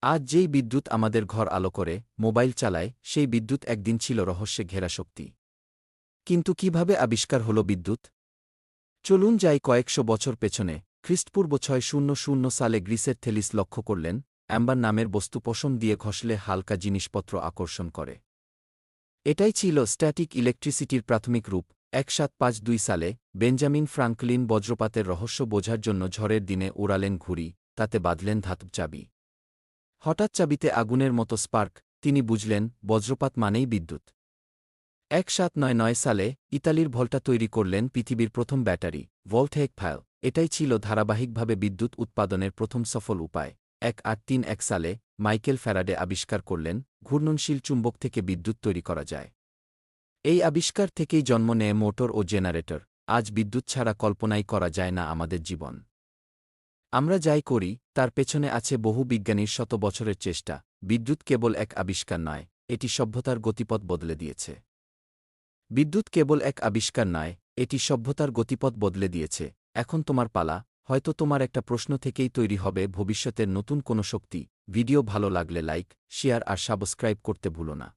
আজ যেই বিদ্যুৎ আমাদের ঘর আলো করে, মোবাইল চালায়, সেই বিদ্যুৎ একদিন ছিল রহস্যে ঘেরা শক্তি। কিন্তু কিভাবে আবিষ্কার হল বিদ্যুৎ? চলুন যাই কয়েকশো বছর পেছনে। খ্রিস্টপূর্ব 600 সালে গ্রিসের থেলিস লক্ষ্য করলেন, অ্যাম্বার নামের বস্তু পশম দিয়ে ঘষলে হালকা জিনিসপত্র আকর্ষণ করে। এটাই ছিল স্ট্যাটিক ইলেকট্রিসিটির প্রাথমিক রূপ। 1752 সালে বেঞ্জামিন ফ্রাঙ্কলিন বজ্রপাতের রহস্য বোঝার জন্য ঝড়ের দিনে উড়ালেন ঘুড়ি, তাতে বাঁধলেন ধাতব চাবি। হঠাৎ চাবিতে আগুনের মতো স্পার্ক, তিনি বুঝলেন বজ্রপাত মানেই বিদ্যুৎ। 1799 সালে ইতালির ভল্টা তৈরি করলেন পৃথিবীর প্রথম ব্যাটারি, ভোল্টেইক ফাইল। এটাই ছিল ধারাবাহিকভাবে বিদ্যুৎ উৎপাদনের প্রথম সফল উপায়। 1831 সালে মাইকেল ফ্যারাডে আবিষ্কার করলেন, ঘূর্ণনশীল চুম্বক থেকে বিদ্যুৎ তৈরি করা যায়। এই আবিষ্কার থেকেই জন্ম নেয় মোটর ও জেনারেটর। আজ বিদ্যুৎ ছাড়া কল্পনাই করা যায় না আমাদের জীবন। আমরা যাই করি, তার পেছনে আছে বহু বিজ্ঞানীর শত বছরের চেষ্টা। বিদ্যুৎ কেবল এক আবিষ্কার নয়, এটি সভ্যতার গতিপথ বদলে দিয়েছে। বিদ্যুৎ কেবল এক আবিষ্কার নয়, এটি সভ্যতার গতিপথ বদলে দিয়েছে। এখন তোমার পালা। হয়তো তোমার একটা প্রশ্ন থেকেই তৈরি হবে ভবিষ্যতের নতুন কোনো শক্তি। ভিডিও ভালো লাগলে লাইক, শেয়ার আর সাবস্ক্রাইব করতে ভুলো না।